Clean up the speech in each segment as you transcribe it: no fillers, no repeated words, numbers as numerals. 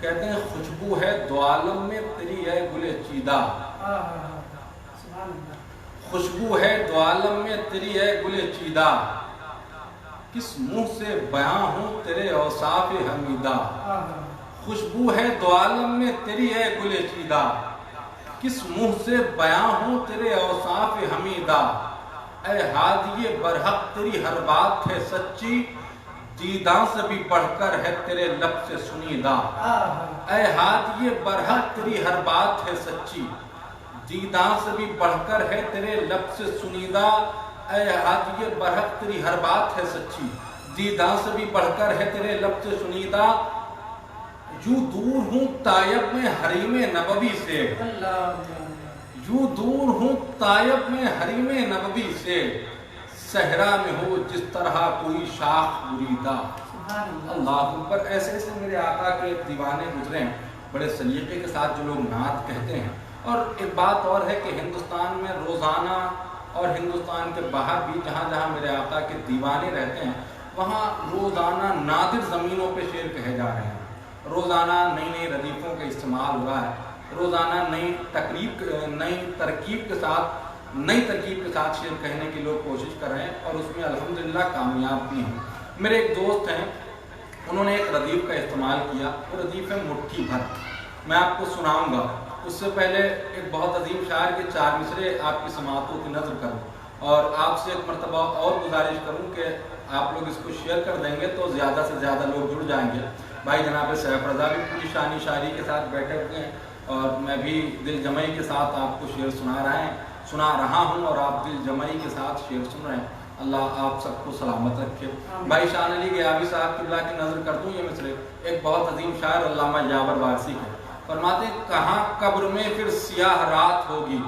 کہتے ہیں خوشبو ہے دو عالم میں تیری ہے گل چیدہ، خوشبو ہے دو عالم میں تیری ہے گل چیدہ، کس منہ سے بیاں ہوں تیرے اوصاف حمیدہ، خوشبو ہے دو عالم میں تیری ہے گل چیدہ، کس منہ سے بیاں ہوں تیرے اوصاف حمیدہ، اے ہادی برحق تیری ہر بات ہے سچی، دیداں سے بھی بڑھ کر ہے تیرے لب سے سنیدہ، اے ہادی برحق تیری ہر بات ہے سچی، دیداں سے بھی بڑھ کر ہے تیرے لب سے سنیدہ، اے ہادی برحق تیری ہر بات ہے سچی، دیداں سے بھی بڑھ کر ہے تیرے لب سے سنیدہ، یوں دور ہوں طائب میں حریم نبوی سے، یوں دور ہوں طائب میں حریم نبوی سے، صحرا میں ہو جس طرح کوئی شاخ بریدہ۔ اللہ اکبر۔ ایسے ایسے میرے آقا کے دیوانے گزرے ہیں بڑے سلیقے کے ساتھ جو لوگ نعت کہتے ہیں۔ اور ایک بات اور ہے کہ ہندوستان میں روزانہ اور ہندوستان کے باہر بھی جہاں جہاں میرے آقا کے دیوانے رہتے ہیں وہاں روزانہ نادر زمینوں پہ شعر کہے جا رہے ہیں، روزانہ نئی نئی ردیفوں کا استعمال ہو رہا ہے، روزانہ نئی ترکیب کے ساتھ شعر کہنے کی لوگ کوشش کر رہے ہیں اور اس میں الحمدللہ کامیاب بھی ہیں۔ میرے ایک دوست ہیں، انہوں نے ایک ردیف کا استعمال کیا، وہ ردیف ہے مٹھی بھر، میں آپ کو سناؤں گا۔ اس سے پہلے ایک بہت عظیم شاعر کے 4 مصرے آپ کی سماعتوں کی نظر کروں اور آپ سے ایک مرتبہ اور گزارش کروں کہ آپ لوگ اس کو شیئر کر دیں گے تو زیادہ سے زیادہ لوگ جڑ جائیں گے۔ بھائی جناب سیف رضا بھی پوری شانی شاعری کے ساتھ بیٹھے ہوئے ہیں اور میں بھی دل جمعی کے ساتھ آپ کو شعر سنا رہا ہوں اور آپ دل جمعی کے ساتھ شعر سن رہے ہیں۔ اللہ آپ سب کو سلامت رکھے۔ بھائی شان علی غیابی صاحب قبلہ کی نظر کر دوں یہ مصرے، ایک بہت عظیم شاعر علامہ یاور وارثی کے، فرماتے ہیں کہاں قبر میں پھر سیاہ رات ہوگی،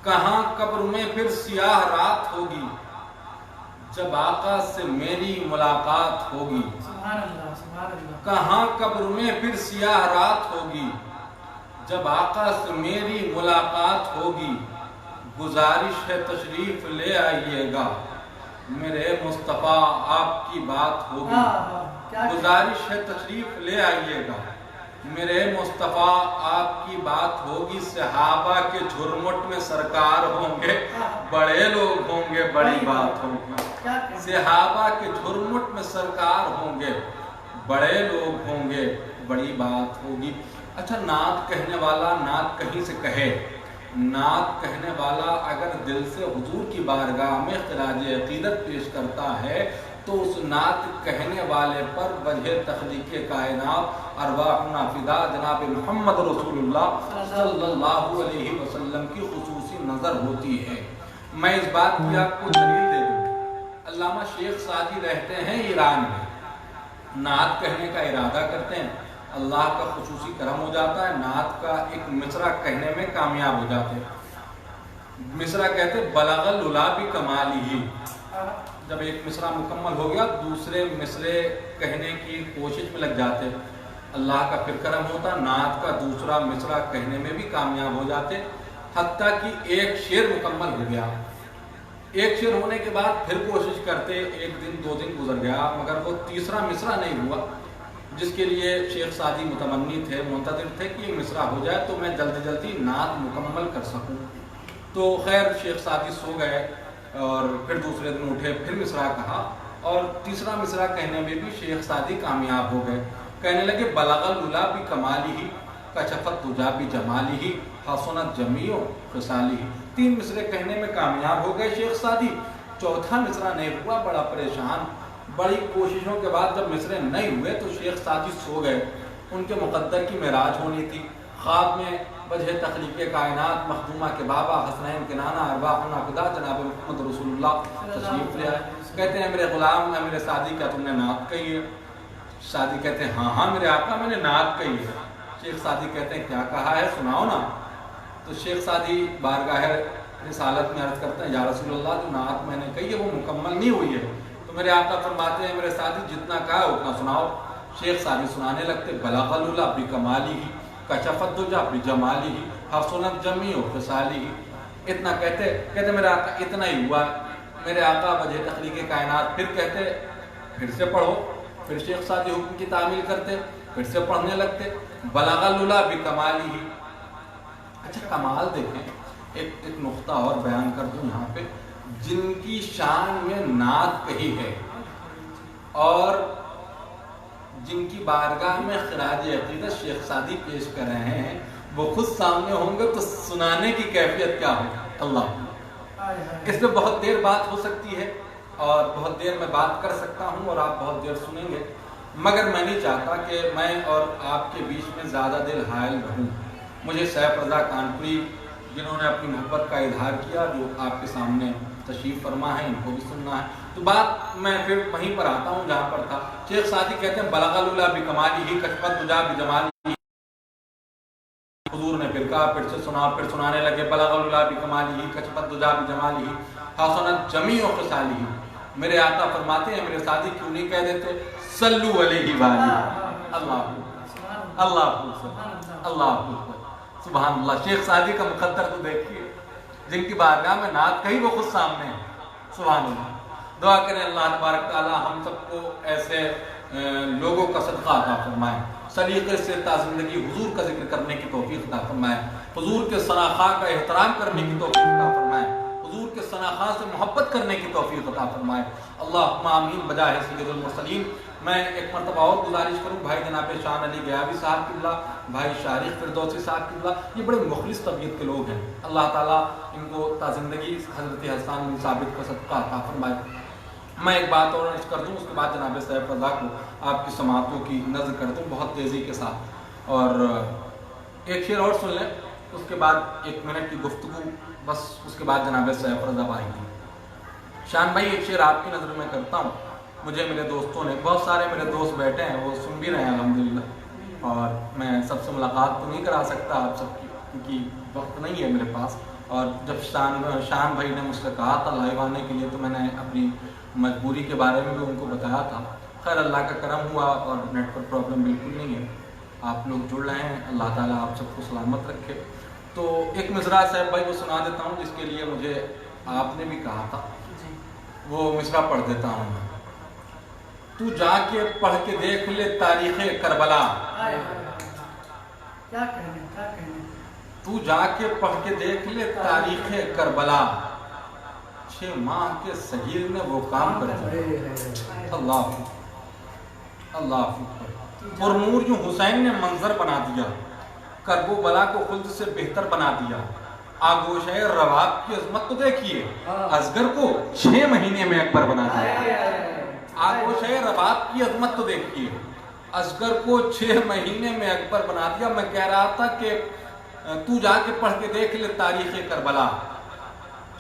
کہاں قبر میں پھر سیاہ رات ہوگی، جب آقا سے میری ملاقات ہوگی، کہاں قبر میں پھر سیاہ رات ہوگی، جب آقا سے میری ملاقات ہوگی، گزارش ہے تشریف لے آئیے گا، میرے مصطفیٰ آپ کی بات ہوگی، گزارش ہے تشریف لے آئیے گا، میرے مصطفیٰ آپ کی بات ہوگی، صحابہ کے جھرمٹ میں سرکار ہوں گے، بڑے لوگ ہوں گے، بڑی بات ہوگی، صحابہ کے جھرمٹ میں سرکار ہوں گے، بڑے لوگ ہوں گے، بڑی بات ہوگی۔ اچھا، نعت کہنے والا نعت کہیں سے کہے، نعت کہنے والا اگر دل سے حضور کی بارگاہ میں خراج عقیدت پیش کرتا ہے تو اس نعت کہنے والے پر وجہ تخلیق کائنات ارواحنا فدا جناب محمد رسول اللہ صلی اللہ علیہ وسلم کی خصوصی نظر ہوتی ہے۔ میں اس بات کی آپ کو دلیل دے دوں، علامہ شیخ سعدی رہتے ہیں ایران میں، نعت کہنے کا ارادہ کرتے ہیں، اللہ کا خصوصی کرم ہو جاتا ہے، نعت کا ایک مصرع کہنے میں کامیاب ہو جاتے ہیں۔ مصرع کہتے بلغ العلا بکمالہ، جب ایک مصرع مکمل ہو گیا دوسرے مصرے کہنے کی کوشش میں لگ جاتے، اللہ کا پھر کرم ہوتا، نعت کا دوسرا مصرع کہنے میں بھی کامیاب ہو جاتے، حتیٰ کہ ایک شعر مکمل ہو گیا، ایک شعر ہونے کے بعد پھر کوشش کرتے، 1 دن 2 دن گزر گیا مگر وہ تیسرا مصرع نہیں ہوا، جس کے لیے شیخ سعدی متمنی تھے، منتظر تھے کہ یہ مصرع ہو جائے تو میں جلدی جلدی نعت مکمل کر سکوں۔ تو خیر شیخ سعدی سو گئے اور پھر دوسرے دن اٹھے، پھر مصرع کہا اور تیسرا مصرع کہنے میں بھی شیخ سعدی کامیاب ہو گئے، کہنے لگے بلغ العلا بکمالہ کشفت الدجی بجمالہ حسنت جمیع خصالہ۔ 3 مصرے کہنے میں کامیاب ہو گئے شیخ سعدی، چوتھا مصرع نہیں ہوا، بڑا پریشان، بڑی کوششوں کے بعد جب مصرے نہیں ہوئے تو شیخ سعدی سو گئے، ان کے مقدر کی معراج ہونی تھی، خواب میں وجہ تخلیق کائنات مخدومہ کے بابا حسنین کے نانا ارواحنا فدا جناب محمد رسول اللہ تشریف لے آئے، کہتے ہیں میرے غلام میرے سعدی کیا تم نے نعت کہی ہے؟ سعدی کہتے ہیں ہاں ہاں میرے آقا میں نے نعت کہی ہے۔ شیخ سعدی کہتے ہیں کیا کہا ہے سناؤ نا۔ تو شیخ سعدی بارگاہ رسالت میں عرض کرتے ہیں یا رسول اللہ جو نعت میں نے کہی ہے وہ مکمل نہیں ہوئی ہے، تو میرے آقا فرماتے ہیں میرے سعدی جتنا کہا اتنا سناؤ۔ شیخ سعدی سنانے لگتے بلغ العلا بکمالہ کشفت الدجی بجمالہ حسنت جمیع خصالہ، اتنا کہتے میرے آقا اتنا ہی ہوا۔ میرے آقا وجہ تخلیق کائنات پھر کہتے پھر سے پڑھو، پھر شیخ سعدی حکم کی تعمیل کرتے، پھر سے پڑھنے لگتے بلغ العلا بکمالہ. اچھا کمال دیکھیں, ایک نقطہ اور بیان کر دوں یہاں پہ, جن کی شان میں نعت کہی ہے اور جن کی بارگاہ میں خراج عقیدت شیخ سعدی پیش کر رہے ہیں, وہ خود سامنے ہوں گے تو سنانے کی کیفیت کیا ہوگی. اللہ, اس میں بہت دیر بات ہو سکتی ہے اور بہت دیر میں بات کر سکتا ہوں اور آپ بہت دیر سنیں گے, مگر میں نہیں چاہتا کہ میں اور آپ کے بیچ میں زیادہ دیر حائل رہوں. مجھے سیف رضا کانپوری جنہوں نے اپنی محبت کا اظہار کیا, جو آپ کے سامنے تشریف فرما ہے, ان کو بھی سننا ہے. تو بات میں پھر وہیں پر آتا ہوں جہاں پر تھا. شیخ سعدی کہتے ہیں بلغ العلا بکمالہ کشف الدجی بجمالہ. حضور نے پھر کہا, پھر سے سنا, پھر سنانے لگے بلغ العلا بکمالہ کشف الدجی بجمالہ حسنت جمیع خصالہ. میرے آقا فرماتے ہیں میرے ساتھی کیوں نہیں کہہ دیتے صلو علیہ وآلہ. اللہ اللہ اللہ سبحان اللہ. شیخ سعدی کا مقدر تو دیکھیے, جن کی بارگاہ میں نعت کہی وہ خود سامنے ہیں. سبحان اللہ. دعا کریں اللہ تبارک تعالی ہم سب کو ایسے لوگوں کا صدقہ عطا فرمائے, سلیقے سے زندگی حضور کا ذکر کرنے کی توفیق عطا فرمائے, حضور کے ثناءخواہ کا احترام کرنے کی توفیق عطا فرمائے, حضور کے ثناءخواہ سے محبت کرنے کی توفیق عطا فرمائے. اللہم آمین بجاہ سید المرسلین. میں ایک مرتبہ اور گزارش کروں, بھائی جناب شان علی غیابی صاحب قبلہ, بھائی شارق فردوسی صاحب قبلہ, یہ بڑے مخلص طبیعت کے لوگ ہیں. اللہ تعالیٰ ان کو تا زندگی حضرت حسان بن ثابت کا صدقہ عطا فرمائے. میں ایک بات اور عرض کر دوں, اس کے بعد جناب سیف رضا کو آپ کی سماعتوں کی نظر کر دوں بہت تیزی کے ساتھ, اور ایک شعر اور سن لیں, اس کے بعد 1 منٹ کی گفتگو, بس اس کے بعد جناب سیف رضا آئیں گے. شان بھائی ایک شعر آپ کی نظر میں کرتا ہوں. مجھے میرے دوستوں نے, بہت سارے میرے دوست بیٹھے ہیں, وہ سن بھی رہے ہیں الحمدللہ, اور میں سب سے ملاقات تو نہیں کرا سکتا آپ سب کی کیونکہ وقت نہیں ہے میرے پاس. اور جب شان بھائی نے مجھ سے کہا تھا لائیو آنے کے لیے, تو میں نے اپنی مجبوری کے بارے میں بھی ان کو بتایا تھا. خیر اللہ کا کرم ہوا اور نیٹ پر پرابلم بالکل نہیں ہے, آپ لوگ جڑ رہے ہیں, اللہ تعالیٰ آپ سب کو سلامت رکھے. تو ایک مصرع صاحب بھائی وہ سنا دیتا ہوں جس کے لیے مجھے آپ نے بھی کہا تھا, وہ مصرع پڑھ دیتا ہوں میں. تو جا کے پڑھ کے دیکھ لے تاریخ کربلا, تو جا کے پڑھ کے دیکھ لے تاریخ کربلا, 6 ماہ کے صغیر نے وہ کام کر دیا. اللہ اللہ پرنور جو حسین نے منظر بنا دیا, کرب و بلا کو خلد سے بہتر بنا دیا. آگوشۂ رواب کی عظمت تو دیکھیے, اصغر کو 6 مہینے میں اکبر بنا دیا. آگوشۂ رباب کی عظمت تو دیکھیے, اصغر کو 6 مہینے میں اکبر بنا دیا. میں کہہ رہا تھا کہ تو جا کے پڑھ کے دیکھ لے تاریخ کربلا,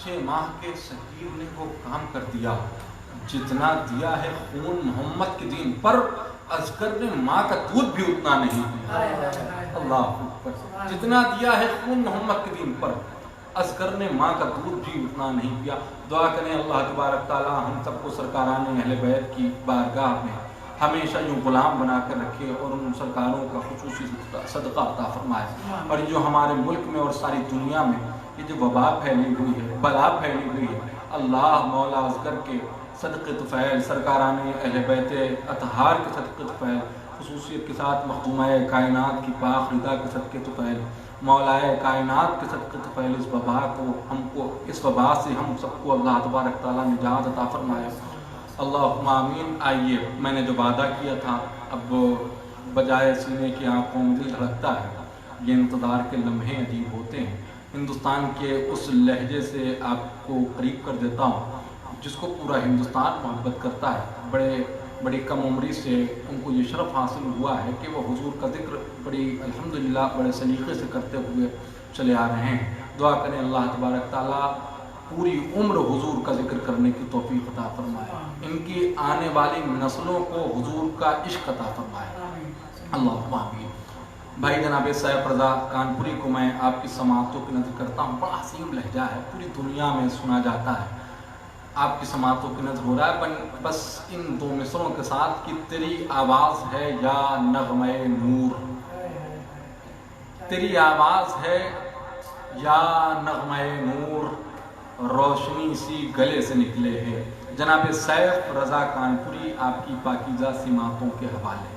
6 ماہ کے صغیر نے وہ کام کر دیا. جتنا دیا ہے خون محمد کے دین پر, اصغر نے ماں کا دودھ بھی اتنا نہیں دیا. اللہ اکبر. جتنا دیا ہے خون محمد کے دین پر, اصغر نے ماں کا دودھ بھی اتنا نہیں پیا. دعا کریں اللہ تبارک تعالی ہم سب کو سرکاران اہل بیت کی بارگاہ میں ہمیشہ یوں غلام بنا کر رکھے اور ان سرکاروں کا خصوصی صدقہ عطا فرمائے. اور جو ہمارے ملک میں اور ساری دنیا میں یہ جو وبا پھیلی ہوئی ہے, بلا پھیلی ہوئی ہے, اللہ مولا اصغر کے صدقے طفیل, سرکاران اہل بیت اطہار کے صدقے طفیل, خصوصیت کے ساتھ مخدومہ کائنات کی پاک رضا کے صدقے طفیل, مولا کائنات کے صدقے طفیل اس وبا کو, ہم کو اس وبا سے ہم سب کو اللہ تبارک تعالیٰ نجات عطا فرمائے. اللہم آمین. آئیے, میں نے جو وعدہ کیا تھا اب بجائے سینے کی آنکھوں میں دل دھڑکتا ہے. یہ انتظار کے لمحے عجیب ہوتے ہیں. ہندوستان کے اس لہجے سے آپ کو قریب کر دیتا ہوں جس کو پورا ہندوستان محبت کرتا ہے. بڑی کم عمری سے ان کو یہ شرف حاصل ہوا ہے کہ وہ حضور کا ذکر بڑی الحمدللہ بڑے سلیقے سے کرتے ہوئے چلے آ رہے ہیں. دعا کریں اللہ تبارک تعالیٰ پوری عمر حضور کا ذکر کرنے کی توفیق عطا فرمائے, ان کی آنے والی نسلوں کو حضور کا عشق عطا فرمائے. اللہم آمین. بھائی جناب سیف رضا کانپوری کو میں آپ کی سماعتوں کی نظر کرتا ہوں. بڑا حسین لہجہ ہے, پوری دنیا میں سنا جاتا ہے. آپ کی سماعتوں کی نظر ہو رہا ہے, بس ان 2 مصروں کے ساتھ کہ تیری آواز ہے یا نغمہ نور, تیری آواز ہے یا نغمہ نور, روشنی سی گلے سے نکلے ہے. جناب سیف رضا کانپوری آپ کی پاکیزہ سماعتوں کے حوالے.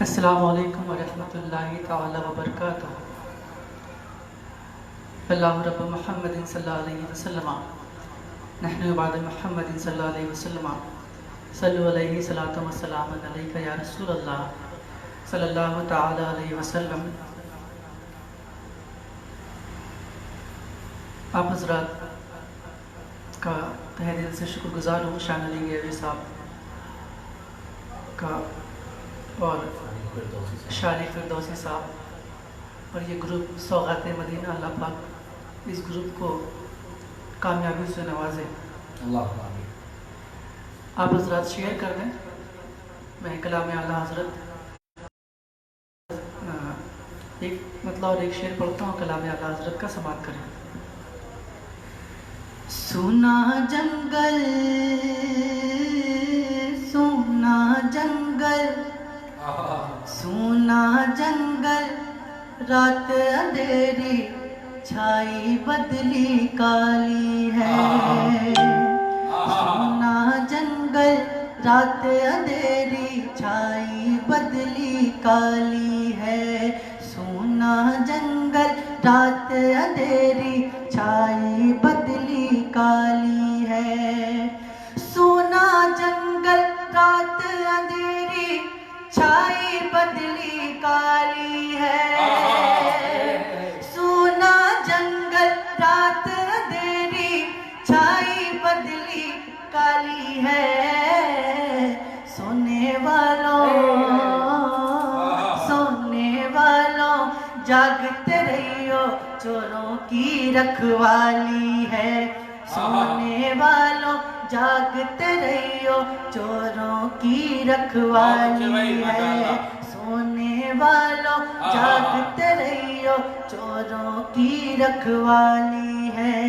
السلام علیکم ورحمۃ اللہ تعالی وبرکاتہ. اللہ رب محمد صلی اللہ علیہ وسلم نحن بعد محمد صلی اللہ علیہ وسلم صلو علیہ صلاۃ و سلام علیک یا رسول اللہ صلی اللہ تعالی علیہ وسلم. آپ حضرات کا تہہ دل سے شکر گزار ہوں شان علی گیوی صاحب کا اور شانی فردوسی صاحب اور یہ گروپ سوغات مدینہ. اللہ پاک اس گروپ کو کامیابی سے نوازے. اللہ آمین. آپ حضرات شیئر کر دیں. میں کلام اعلیٰ حضرت ایک مطلب اور ایک شعر پڑھتا ہوں. کلام اعلیٰ حضرت کا سماعت کریں. سونا جنگل سونا جنگل سونا جنگل رات اندھیری چھائی بدلی کالی ہے. سونا جنگل رات اندھیری چھائی بدلی کالی ہے. سونا جنگل رات اندھیری چھائی بدلی کالی ہے. سونا جنگل رات اندھیری چھائی بدلی کالی ہے. سونا جنگل رات اندھیری چھائی بدلی کالی ہے. سونے والوں جاگتے رہیو چوروں کی رکھوالی ہے. سونے والوں جاگتے رہیو چوروں کی رکھوالی ہے. سونے والوں جاگتے رہیو چوروں کی رکھوالی ہے.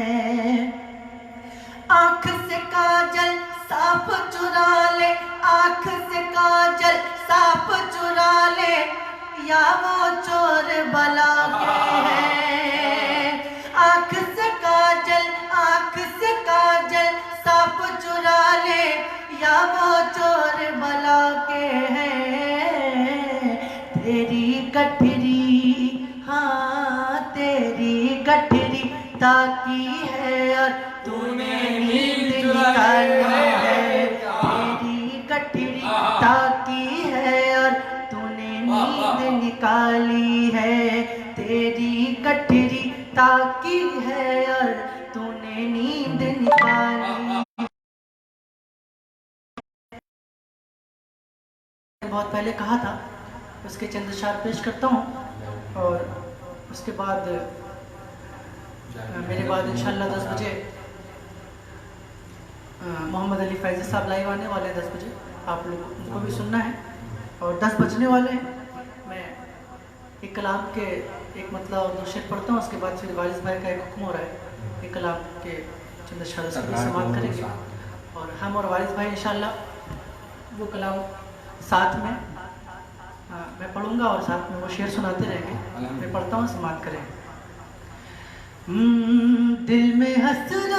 آنکھ سے کاجل سانپ چرا لے آنکھ سے کاجل سانپ چرا لے یا وہ چور بلا کے ہیں. آنکھ سے کاجل سانپ چرا لے یا وہ چور بلا کے ہیں. تیری گٹھری ہاں تیری گٹھری تاکی ہے اور تو نے نیند نکالی ہے. تیری گٹھری تاکی ہے اور تو نے نیند نکالی ہے. تیری گٹھری تاکی ہے اور تو نے نیند نکالی. بہت پہلے کہا تھا اس کے چند اشعار پیش کرتا ہوں اور اس کے بعد میرے بعد انشاءاللہ 10 بجے محمد علی فیضی صاحب لائیو آنے والے ہیں 10 بجے. آپ لوگ ان کو بھی سننا ہے اور 10 بجنے والے ہیں. میں ایک کلام کے ایک مطلب اور 2 شعر پڑھتا ہوں. اس کے بعد پھر وارث بھائی کا ایک حکم ہو رہا ہے. ایک کلام کے چند اشعار سے سماعت کریں گے اور ہم اور وارث بھائی انشاءاللہ وہ کلام ساتھ میں میں پڑھوں گا اور ساتھ میں وہ شعر سناتے رہیں گے. میں پڑھتا ہوں سماعت کریں. دل میں حسرت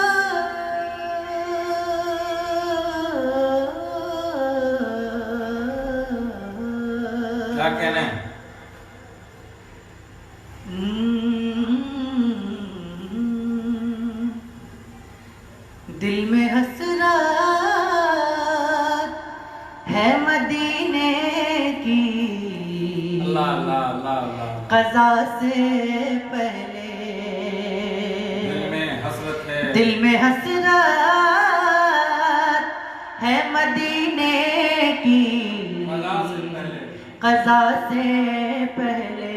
کیا کہنا ہے؟ دل میں حسرت ہے مدینے کی اللہ اللہ اللہ اللہ. قضا سے پہلے. دل میں حسرت ہے مدینے کی قضا سے پہلے.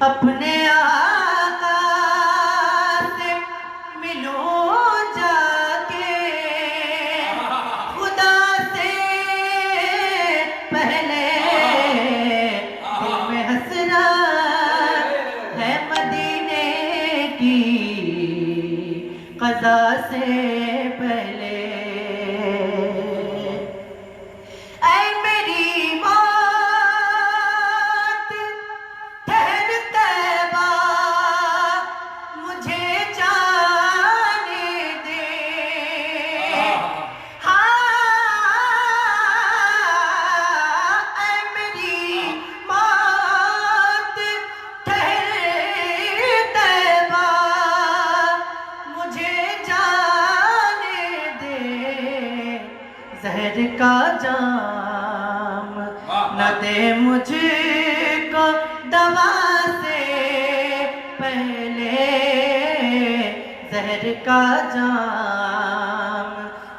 اپنے آقا سے ملو جا کے خدا سے پہلے. دل میں حسرت ہے مدینے کی قضا سے پہلے. اے میری موت ٹھہر طیبہ کا جام نہ دے مجھ کو دوا سے پہلے زہر کا جام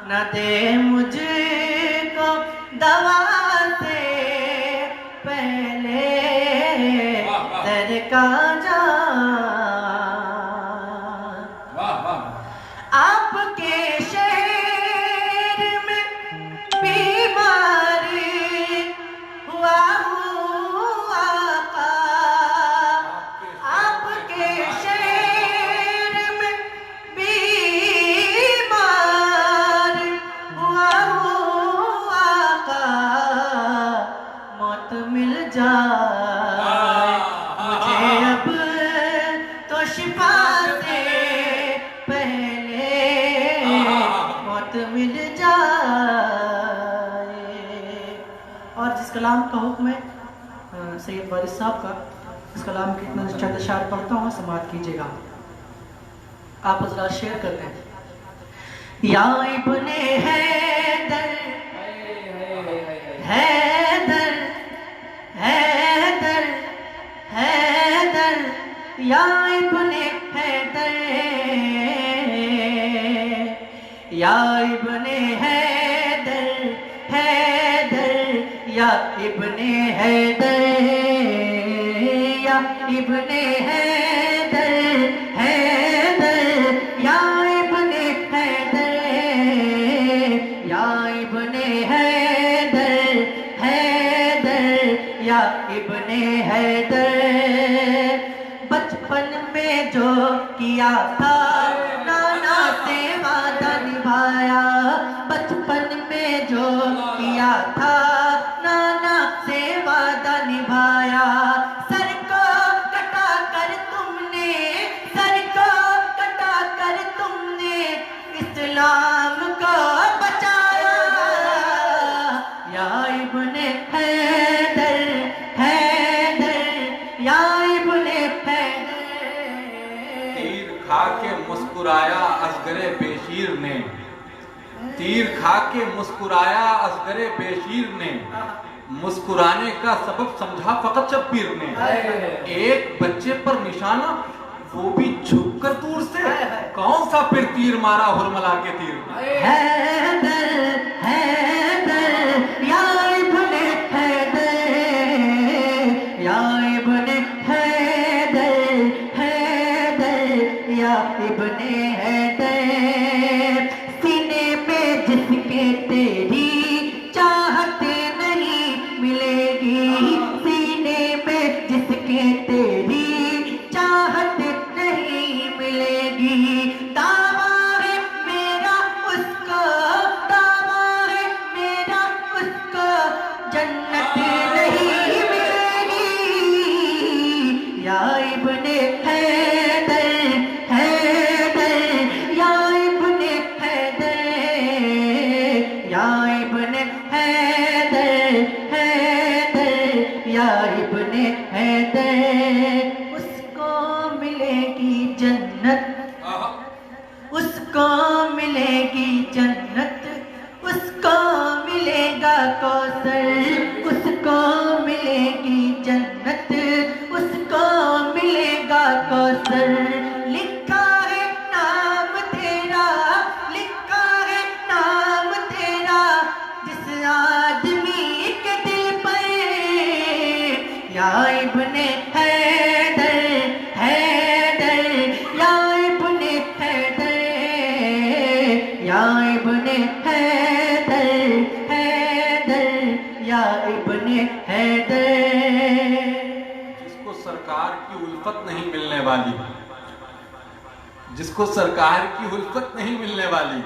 نہ دے مجھ کو دوا سے پہلے زہر کا جام آپ کے شہر میں بیماری ہوا آقا آپ کے شہر میں بیمار ہوا آقا موت مل جائے مجھے اب تو شفا سے موت مل جائے۔ اور جس کلام کا حکم ہے سید وارث صاحب کا، اس کلام کی اتنا چند اشعار پڑھتا ہوں، سماعت کیجیے گا۔ آپ حضرات شیئر کرتے ہیں۔ یا ابن حیدر حیدر حیدر حیدر یا ابن حیدر یا ابن حیدر حیدر یا ابن حیدر یا ابن حیدر حیدر یا ابن حیدر یا ابن حیدر حیدر یا ابن حیدر بچپن میں جو کیا تھا نانا سے وعدہ نبھایا، بچپن میں جو کیا تھا نانا سے وعدہ نبھایا، سر کو کٹا کر تم نے سر کو کٹا کر تم نے اسلام کو بچایا، یا ابن حیدر حیدر یا ابن حیدر۔ تیر کھا کے مسکرایا اصغر بشیر نے، تیر کھا کے مسکرایا اصغر بشیر نے، مسکرانے کا سبب سمجھا فقط شبیر نے، ایک بچے پر نشانہ وہ بھی جھک کر دور سے، کون سا پھر تیر مارا ہرملا کے تیر نے؟ حیدر حیدر یا ابن حیدر یا ابن حیدر حیدر یا ابن حیدر، سینے میں جس کے تیری چاہت نہیں ملے گی، سینے میں جس کے تیری چاہت نہیں ملے گی، دعویٰ ہے میرا اس کو، دعویٰ ہے میرا اس کو جنت نہیں ملے گی، یا ابن حیدر حیدر یا ابن حیدر یا ابن حیدر حیدر یا ابن حیدر، اس کو ملے گی جنت، اس کو ملے گی جنت، اس کو ملے گا کوثر، اس کو ملے گی جنت، اس کو ملے گا کوثر، لکھا ہے نام تیرا، لکھا ہے نام تیرا جس آدمی کے دل پر، یا ابن حیدر حیدر یا ابن حیدر یا ابن حیدر حیدر یا ابن حیدر۔ جس کو سرکار کی الفت نہیں ملنے والی، جس کو سرکار کی الفت نہیں ملنے والی،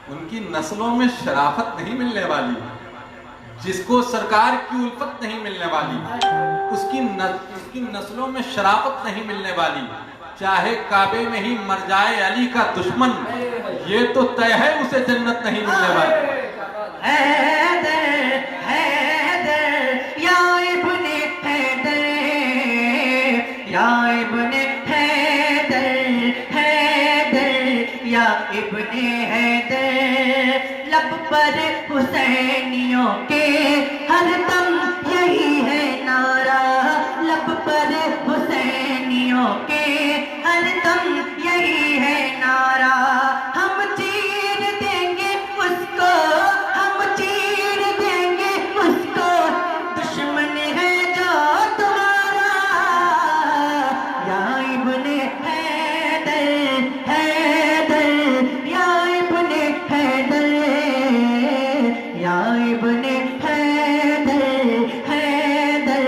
ان کی نسلوں میں شرافت نہیں ملنے والی، جس کو سرکار کی الفت نہیں ملنے والی، اس کی نسلوں میں شرافت نہیں ملنے والی، چاہے کعبے میں ہی مر جائے علی کا دشمن، یہ تو طے ہے اسے جنت نہیں ملنے والی۔ حیدر حیدر یا ابن حیدر یا ابن حیدر حیدر یا ابن حیدر، لب پر حسینیوں کے ہر دم یہی ہے نعرہ، لب پر حسینیوں کے ہر دم یہی ہے نعرہ، ہم چیر دیں گے اس کو، ہم چیر دیں گے اس کو، دشمن ہے جو تمہارا، یا ابن حیدر حیدر، یا ابن حیدر، یا ابن حیدر حیدر،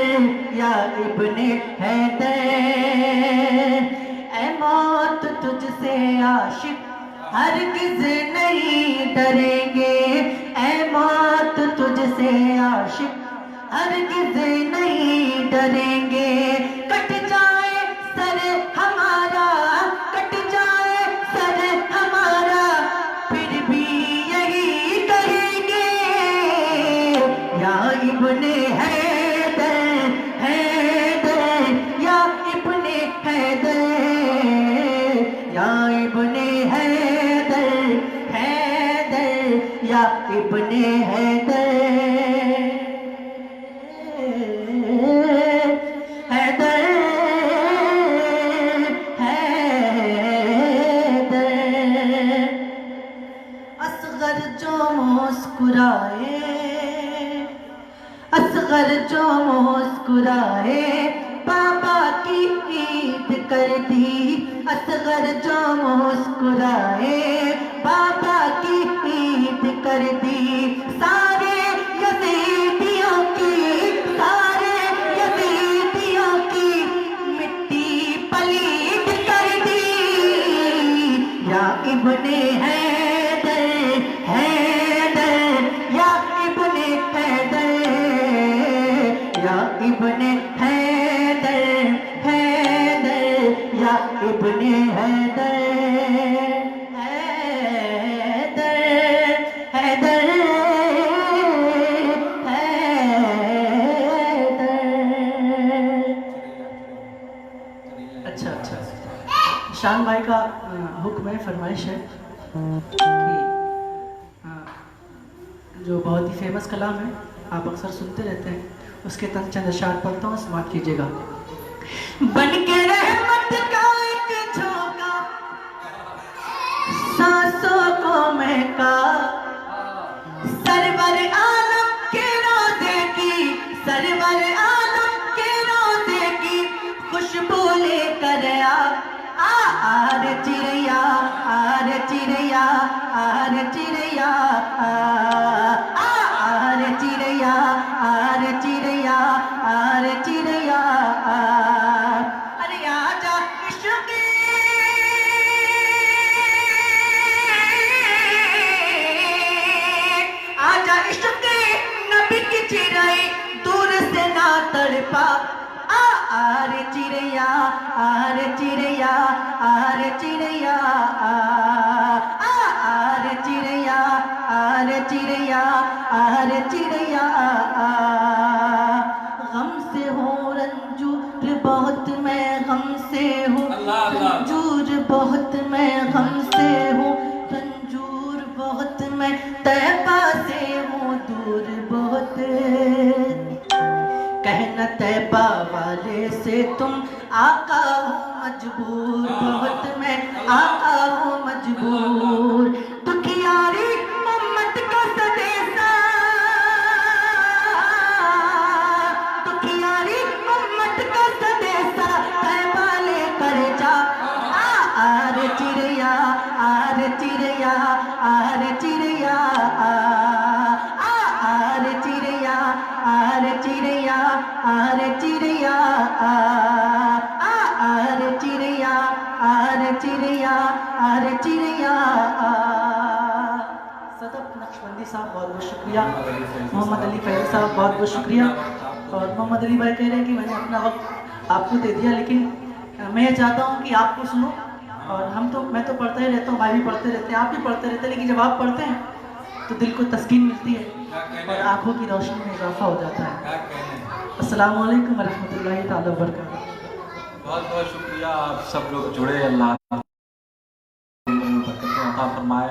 یا ابن حیدر، اے موت تجھ سے عاشق ہرگز نہیں ڈریں گے، اے موت تجھ سے عاشق ہرگز نہیں ڈریں گے، کٹ جائے سر ہمارا، کٹ جائے سر ہمارا، پھر بھی یہی کہیں گے، یا ابن حیدر حیدر، یا ابن حیدر، یا ابن حیدر حیدر، یا ابن حیدر حیدر حیدر، اصغر جو مسکرائے، اصغر جو مسکرائے، بابا کی عید کر دی، اصغر جو مسکرائے، بابا کی عید کر دی، سارے یزیدیوں کی، سارے یزیدیوں کی مٹی پلید کر دی، یا ابن حیدر حیدر، یا ابن حیدر، یا ابن حیدر حیدر، یا ابن حیدر حیدر حیدر حیدر۔ اچھا اچھا، شان بھائی کا حکم ہے، فرمائش ہے کہ جو بہت ہی فیمس کلام ہے، آپ اکثر سنتے رہتے ہیں، اس کے تحت چند اشعار پڑھتا ہوں، سماعت کیجیے گا۔ بن کے رحمت کا ایک جھونکا، سانسوں کو مہکا، سرور عالم کے روزے کی، سرور عالم کے روزے کی خوشبو لے کر آر چڑیا، آر چڑیا، آر چڑیا، آر چڑیا، آر چڑیا، آر چڑیا، ارے آجا عشقی، آجا عشقی نبی کی چڑائی، دور سے نہ تڑپا، آر چڑیا، آر چڑیا، آر چڑیا، آر چڑیا، آر چڑیا، آر چڑیا، غم سے ہوں رنجور بہت میں، غم سے ہوں رنجور بہت میں، غم سے ہوں رنجور بہت میں، طیبہ سے ہوں دور بہت، کہنا طیبہ والے سے تم آقا ہوں مجبور بہت میں، آقا ہوں مجبور، دکھیاری امت کا سدیسا، دکھیاری امت کا سدیسا، طیبہ لے کر جا، آر چڑیا، آر چڑیا، آر چڑیا، آر چڑیا، آر چڑیا، آر چڑیا، آر چڑیا، آر چڑیا، آر چڑیا۔ صدق نقشبندی صاحب بہت بہت شکریہ، محمد علی فیضی صاحب بہت بہت شکریہ، اور محمد علی بھائی کہہ رہے ہیں کہ میں نے اپنا وقت آپ کو دے دیا، لیکن میں یہ چاہتا ہوں کہ آپ کو سنو، اور میں تو پڑھتا ہی رہتا ہوں، بھائی بھی پڑھتے رہتے ہیں، آپ بھی پڑھتے رہتے ہیں، لیکن جب آپ پڑھتے ہیں تو دل کو تسکین ملتی ہے اور آنکھوں کی روشنی میں اضافہ ہو جاتا ہے۔ السلام علیکم ورحمۃ اللہ تعالیٰ وبرکاتہ۔ بہت بہت شکریہ، آپ سب لوگ جڑے، اللہ برکتیں عطا فرمائے۔